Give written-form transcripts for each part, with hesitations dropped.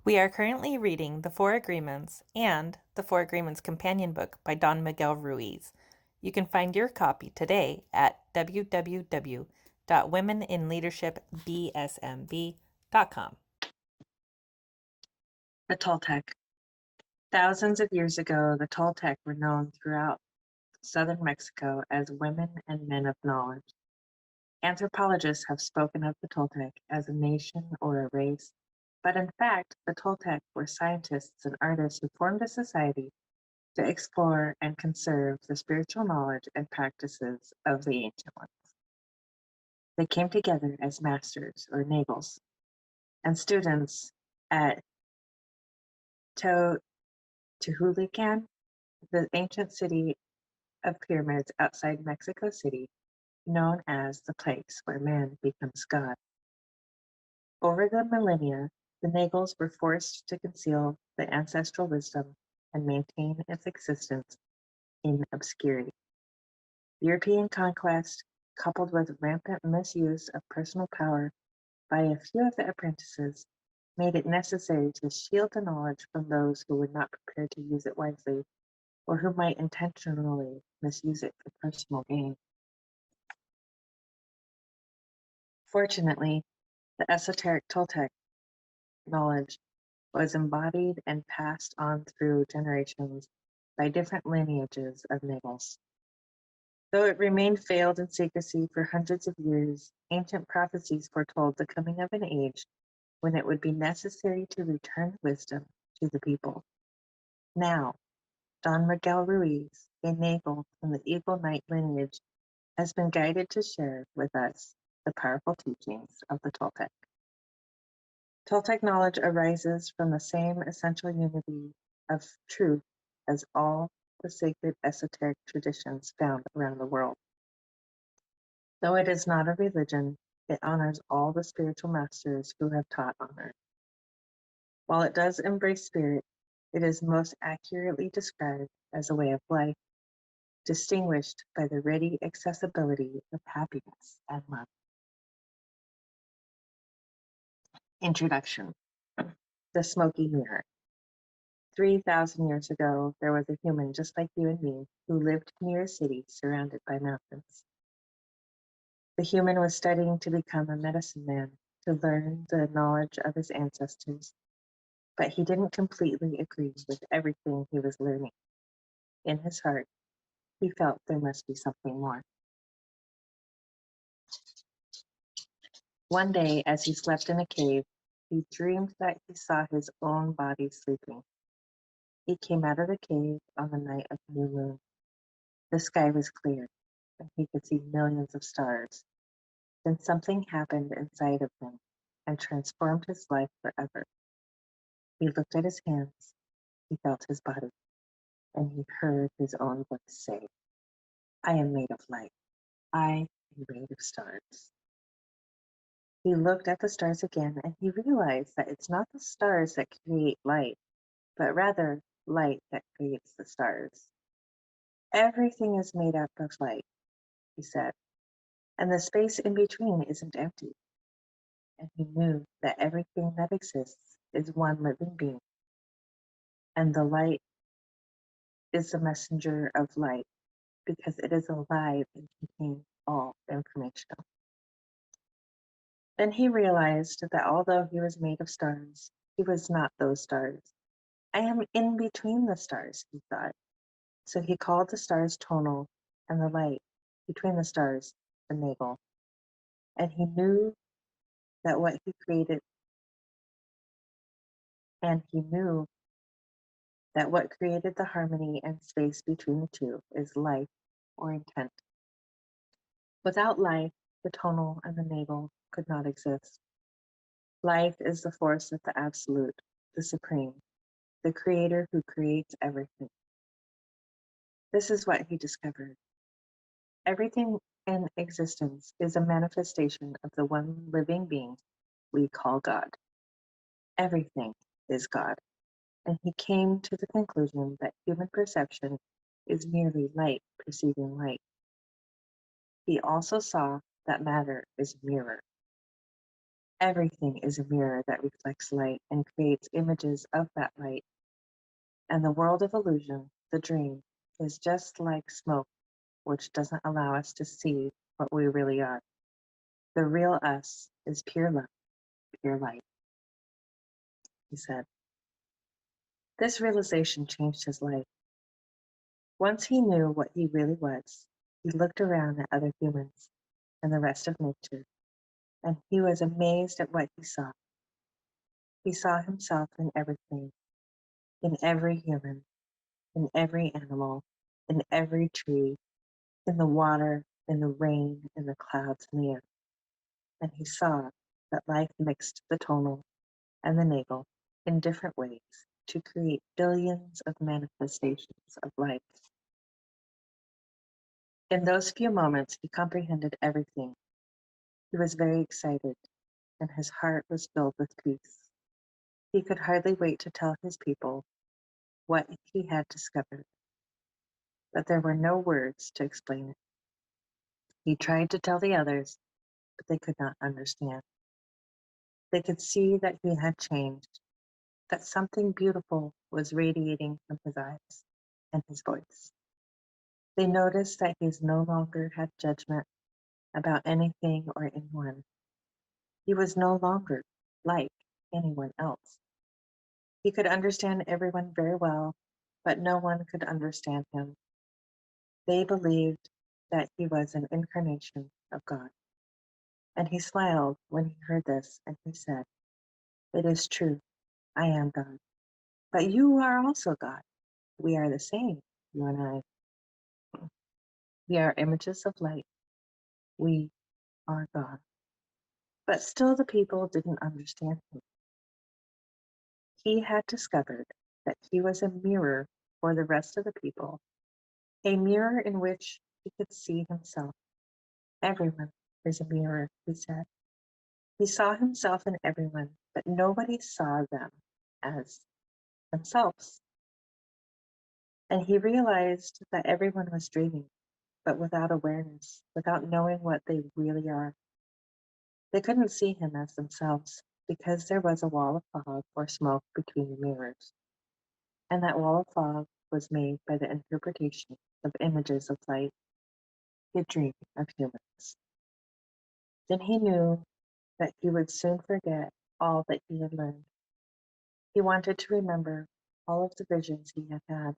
We are currently reading The Four Agreements and The Four Agreements Companion Book by Don Miguel Ruiz. You can find your copy today at www.womeninleadershipbsmb.com. The Toltec. Thousands of years ago, the Toltec were known throughout southern Mexico as women and men of knowledge. Anthropologists have spoken of the Toltec as a nation or a race, but in fact, the Toltec were scientists and artists who formed a society to explore and conserve the spiritual knowledge and practices of the ancient ones. They came together as masters or nagels and students at Tehulican, the ancient city of pyramids outside Mexico City, known as the place where man becomes God. Over the millennia, the Nagels were forced to conceal the ancestral wisdom and maintain its existence in obscurity. European conquest, coupled with rampant misuse of personal power by a few of the apprentices, made it necessary to shield the knowledge from those who were not prepared to use it wisely or who might intentionally misuse it for personal gain. Fortunately, the esoteric Toltec knowledge was embodied and passed on through generations by different lineages of Nagels. Though it remained veiled in secrecy for hundreds of years, ancient prophecies foretold the coming of an age when it would be necessary to return wisdom to the people. Now, Don Miguel Ruiz, a Nagel from the Eagle Knight lineage, has been guided to share with us the powerful teachings of the Toltec. Toltec knowledge arises from the same essential unity of truth as all the sacred esoteric traditions found around the world. Though it is not a religion, it honors all the spiritual masters who have taught on earth. While it does embrace spirit, it is most accurately described as a way of life, distinguished by the ready accessibility of happiness and love. Introduction. The Smoky Mirror. 3,000 years ago, there was a human just like you and me who lived near a city surrounded by mountains. The human was studying to become a medicine man to learn the knowledge of his ancestors, but he didn't completely agree with everything he was learning. In his heart, he felt there must be something more. One day, as he slept in a cave, he dreamed that he saw his own body sleeping. He came out of the cave on the night of new moon. The sky was clear, and he could see millions of stars. Then something happened inside of him and transformed his life forever. He looked at his hands, he felt his body, and he heard his own voice say, "I am made of light. I am made of stars." He looked at the stars again, and he realized that it's not the stars that create light, but rather light that creates the stars. "Everything is made up of light," he said, "and the space in between isn't empty." And he knew that everything that exists is one living being, and the light is the messenger of light because it is alive and contains all information. Then he realized that although he was made of stars, he was not those stars. "I am in between the stars," he thought. So he called the stars tonal and the light between the stars the navel. And he knew that what he created, and he knew that what created the harmony and space between the two is life or intent. Without life, the tonal and the navel could not exist. Life is the force of the absolute, the supreme, the creator who creates everything. This is what he discovered. Everything in existence is a manifestation of the one living being we call God. Everything is God. And he came to the conclusion that human perception is merely light perceiving light. He also saw that matter is a mirror. Everything is a mirror that reflects light and creates images of that light. And the world of illusion, the dream, is just like smoke, which doesn't allow us to see what we really are. The real us is pure love, pure light, he said. This realization changed his life. Once he knew what he really was, he looked around at other humans and the rest of nature, and he was amazed at what he saw. He saw himself in everything, in every human, in every animal, in every tree, in the water, in the rain, in the clouds, and the air. And he saw that life mixed the tonal and the nagal in different ways to create billions of manifestations of life. In those few moments, he comprehended everything. He was very excited, and his heart was filled with peace. He could hardly wait to tell his people what he had discovered, but there were no words to explain it. He tried to tell the others, but they could not understand. They could see that he had changed, that something beautiful was radiating from his eyes and his voice. They noticed that he no longer had judgment about anything or anyone. He was no longer like anyone else. He could understand everyone very well, but no one could understand him. They believed that he was an incarnation of God. And he smiled when he heard this, and he said, "It is true, I am God. But you are also God. We are the same, you and I. We are images of light. We are God." But still the people didn't understand him. He had discovered that he was a mirror for the rest of the people, a mirror in which he could see himself. Everyone is a mirror, he said. He saw himself in everyone, but nobody saw them as themselves. And he realized that everyone was dreaming, but without awareness, without knowing what they really are. They couldn't see him as themselves because there was a wall of fog or smoke between the mirrors. And that wall of fog was made by the interpretation of images of light, the dream of humans. Then he knew that he would soon forget all that he had learned. He wanted to remember all of the visions he had had.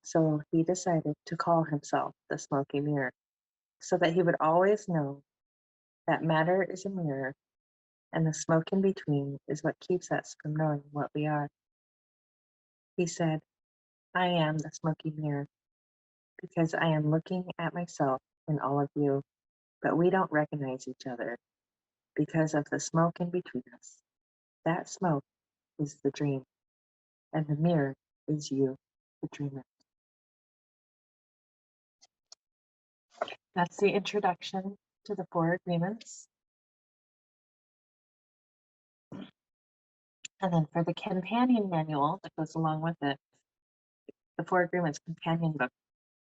So he decided to call himself the smoky mirror, so that he would always know that matter is a mirror, and the smoke in between is what keeps us from knowing what we are. He said, "I am the smoky mirror, because I am looking at myself in all of you, but we don't recognize each other because of the smoke in between us. That smoke is the dream, and the mirror is you, the dreamer." That's the introduction to the Four Agreements. And then for the companion manual that goes along with it, the Four Agreements companion book,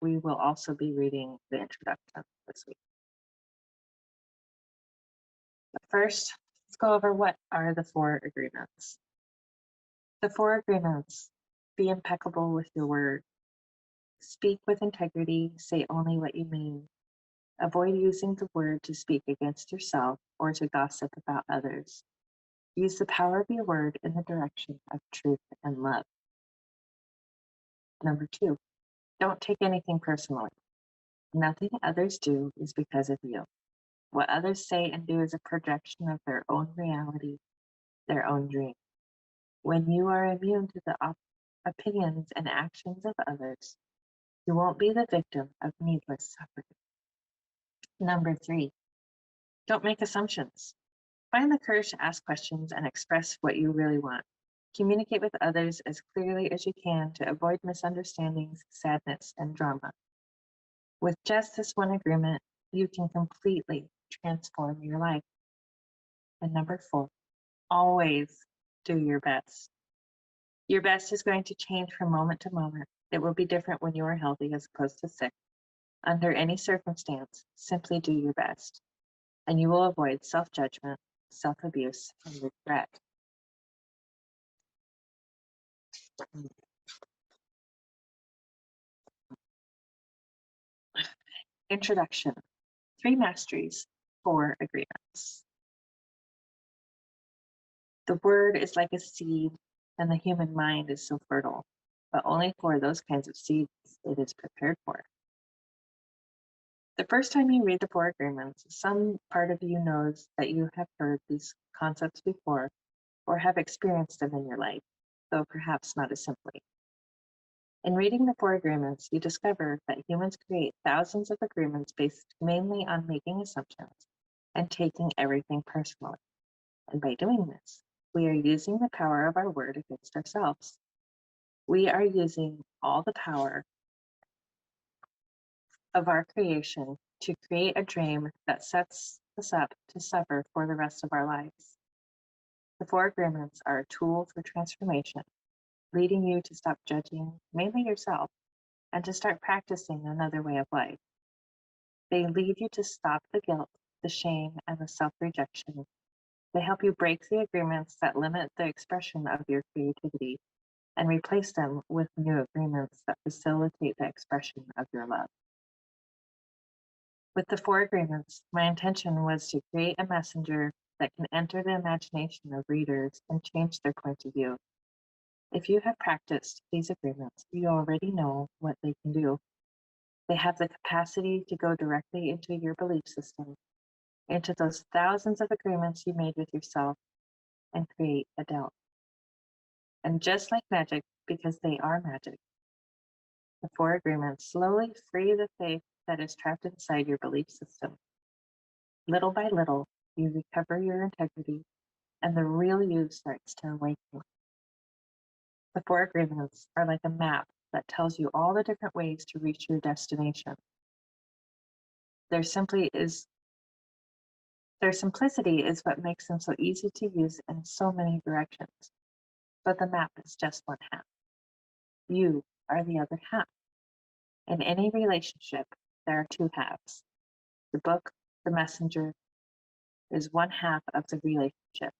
we will also be reading the introduction this week. But first, let's go over what are the Four Agreements. The Four Agreements: be impeccable with your word. Speak with integrity, say only what you mean. Avoid using the word to speak against yourself or to gossip about others. Use the power of your word in the direction of truth and love. Number 2, don't take anything personally. Nothing others do is because of you. What others say and do is a projection of their own reality, their own dream. When you are immune to the opinions and actions of others, you won't be the victim of needless suffering. Number 3, don't make assumptions. Find the courage to ask questions and express what you really want. Communicate with others as clearly as you can to avoid misunderstandings, sadness, and drama. With just this one agreement, you can completely transform your life. And number 4, always do your best. Your best is going to change from moment to moment. It will be different when you are healthy as opposed to sick. Under any circumstance, simply do your best, and you will avoid self-judgment, self-abuse, and regret. Introduction. 3 masteries, 4 agreements. The word is like a seed, and the human mind is so fertile, but only for those kinds of seeds it is prepared for. The first time you read the 4 agreements, some part of you knows that you have heard these concepts before or have experienced them in your life, though perhaps not as simply. In reading the 4 agreements, you discover that humans create thousands of agreements based mainly on making assumptions and taking everything personally. And by doing this, we are using the power of our word against ourselves. We are using all the power of our creation to create a dream that sets us up to suffer for the rest of our lives. The 4 agreements are a tool for transformation, leading you to stop judging mainly yourself and to start practicing another way of life. They lead you to stop the guilt, the shame, and the self-rejection. They help you break the agreements that limit the expression of your creativity and replace them with new agreements that facilitate the expression of your love. With the 4 agreements, my intention was to create a messenger that can enter the imagination of readers and change their point of view. If you have practiced these agreements, you already know what they can do. They have the capacity to go directly into your belief system, into those thousands of agreements you made with yourself, and create a doubt. And just like magic, because they are magic, the 4 agreements slowly free the faith that is trapped inside your belief system. Little by little, you recover your integrity, and the real you starts to awaken. The 4 agreements are like a map that tells you all the different ways to reach your destination. Their simplicity is what makes them so easy to use in so many directions. But the map is just one half. You are the other half. In any relationship, there are 2 halves. The book, the messenger, is one half of the relationship.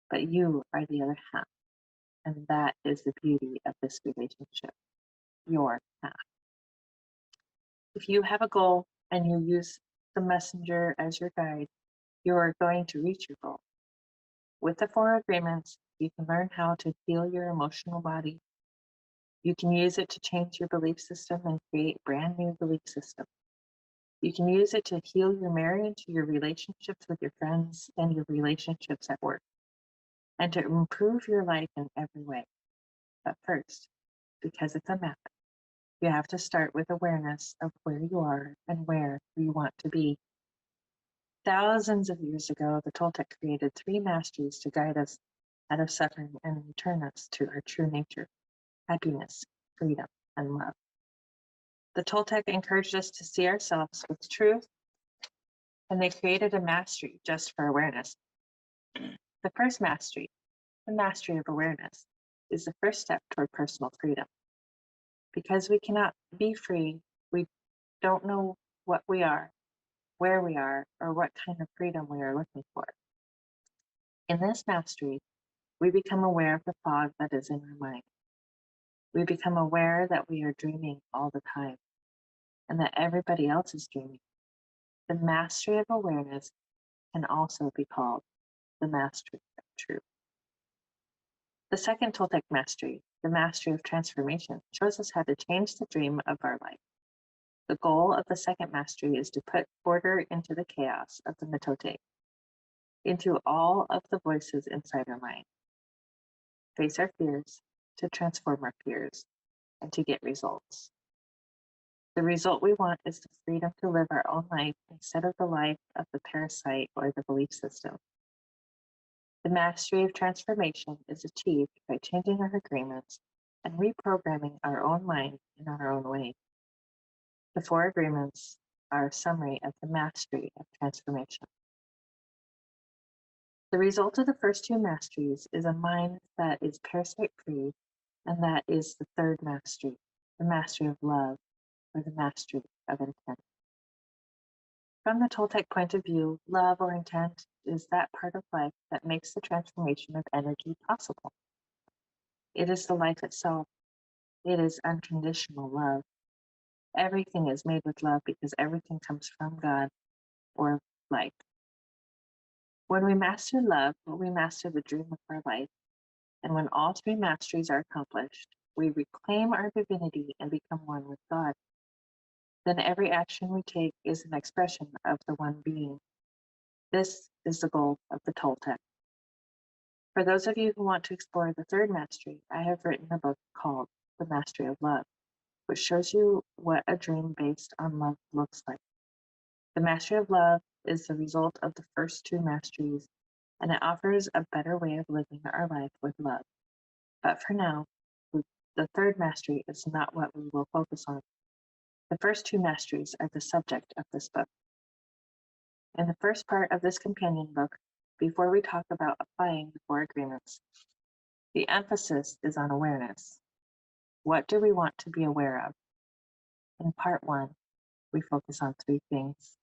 But you are the other half. And that is the beauty of this relationship, your half. If you have a goal and you use the messenger as your guide, you are going to reach your goal. With the 4 agreements, you can learn how to heal your emotional body. You can use it to change your belief system and create brand new belief system. You can use it to heal your marriage, your relationships with your friends, and your relationships at work, and to improve your life in every way. But first, because it's a map, you have to start with awareness of where you are and where you want to be. Thousands of years ago, the Toltec created 3 masteries to guide us out of suffering and return us to our true nature, happiness, freedom, and love. The Toltec encouraged us to see ourselves with truth, and they created a mastery just for awareness. The first mastery, the mastery of awareness, is the first step toward personal freedom. Because we cannot be free, we don't know what we are, where we are, or what kind of freedom we are looking for. In this mastery, we become aware of the fog that is in our mind. We become aware that we are dreaming all the time and that everybody else is dreaming. The mastery of awareness can also be called the mastery of truth. The second Toltec mastery, the mastery of transformation, shows us how to change the dream of our life. The goal of the second mastery is to put order into the chaos of the mitote, into all of the voices inside our mind. Face our fears, to transform our fears, and to get results. The result we want is the freedom to live our own life instead of the life of the parasite or the belief system. The mastery of transformation is achieved by changing our agreements and reprogramming our own mind in our own way. The 4 agreements are a summary of the mastery of transformation. The result of the first 2 masteries is a mind that is parasite-free, and that is the third mastery, the mastery of love, or the mastery of intent. From the Toltec point of view, love or intent is that part of life that makes the transformation of energy possible. It is the life itself. It is unconditional love. Everything is made with love because everything comes from God or light. When we master love, we master the dream of our life. And when all three masteries are accomplished, we reclaim our divinity and become one with God. Then every action we take is an expression of the one being. This is the goal of the Toltec. For those of you who want to explore the third mastery, I have written a book called The Mastery of Love, which shows you what a dream based on love looks like. The mastery of love is the result of the first two masteries, and it offers a better way of living our life with love. But for now, the third mastery is not what we will focus on. The first two masteries are the subject of this book. In the first part of this companion book, before we talk about applying the four agreements, the emphasis is on awareness. What do we want to be aware of? In part one, we focus on three things.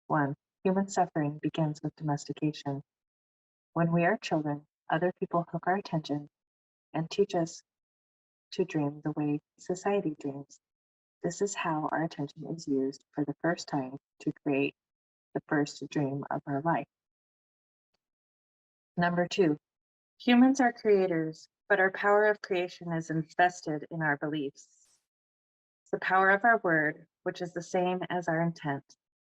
1. Human suffering begins with domestication. When we are children, other people hook our attention and teach us to dream the way society dreams. This is how our attention is used for the first time to create the first dream of our life. Number 2, humans are creators, but our power of creation is invested in our beliefs. The power of our word, which is the same as our intent,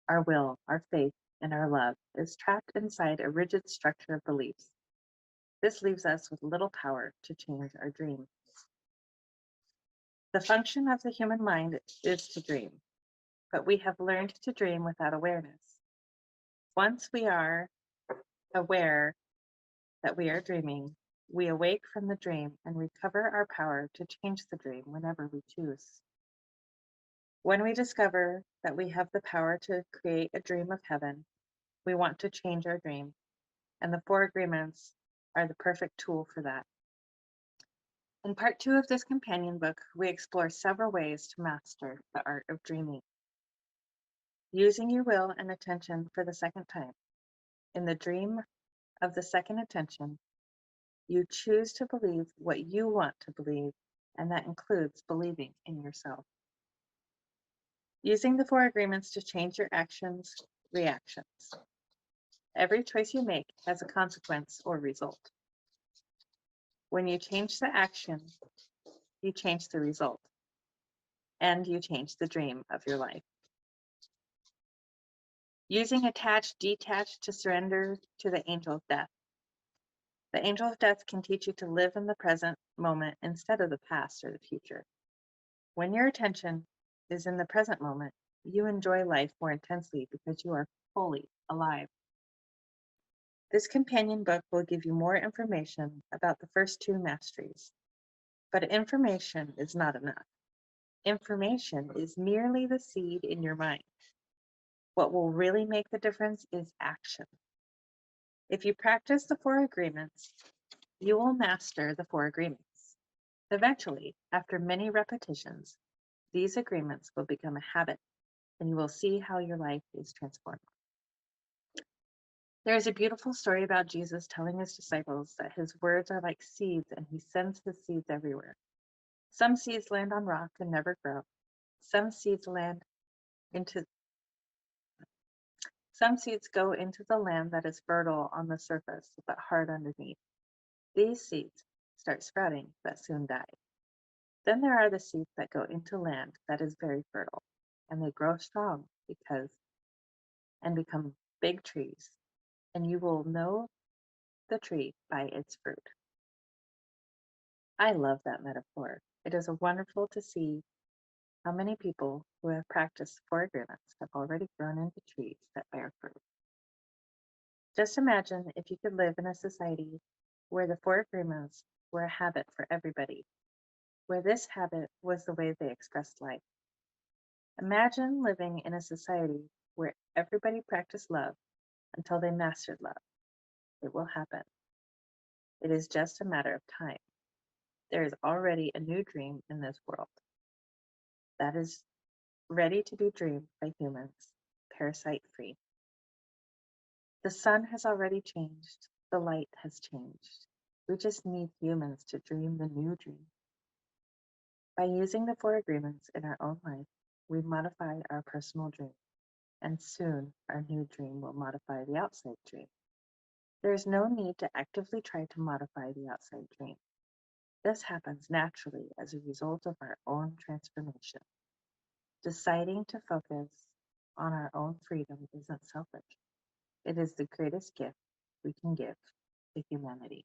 our will, our faith, and our love, is trapped inside a rigid structure of beliefs. This leaves us with little power to change our dream. The function of the human mind is to dream, but we have learned to dream without awareness. Once we are aware that we are dreaming, we awake from the dream and recover our power to change the dream whenever we choose. When we discover that we have the power to create a dream of heaven, we want to change our dream, and the four agreements are the perfect tool for that. In part 2 of this companion book, we explore several ways to master the art of dreaming. Using your will and attention for the second time. In the dream of the second attention, you choose to believe what you want to believe, and that includes believing in yourself. Using the four agreements to change your actions, reactions. Every choice you make has a consequence or result. When you change the action, you change the result, and you change the dream of your life. Using attached, detached to surrender to the angel of death. The angel of death can teach you to live in the present moment instead of the past or the future. When your attention is in the present moment, you enjoy life more intensely because you are fully alive. This companion book will give you more information about the first two masteries. But information is not enough. Information is merely the seed in your mind. What will really make the difference is action. If you practice the four agreements, you will master the four agreements. Eventually, after many repetitions, these agreements will become a habit, and you will see how your life is transformed. There is a beautiful story about Jesus telling his disciples that his words are like seeds, and he sends his seeds everywhere. Some seeds land on rock and never grow. Some seeds go into the land that is fertile on the surface, but hard underneath. These seeds start sprouting, but soon die. Then there are the seeds that go into land that is very fertile, and they grow strong and become big trees, and you will know the tree by its fruit. I love that metaphor. It is wonderful to see how many people who have practiced four agreements have already grown into trees that bear fruit. Just imagine if you could live in a society where the four agreements were a habit for everybody, where this habit was the way they expressed life. Imagine living in a society where everybody practiced love until they mastered love. It will happen. It is just a matter of time. There is already a new dream in this world. That is ready to be dreamed by humans, parasite-free. The sun has already changed, the light has changed. We just need humans to dream the new dream. By using the four agreements in our own life, we modify our personal dream, and soon our new dream will modify the outside dream. There is no need to actively try to modify the outside dream. This happens naturally as a result of our own transformation. Deciding to focus on our own freedom isn't selfish. It is the greatest gift we can give to humanity.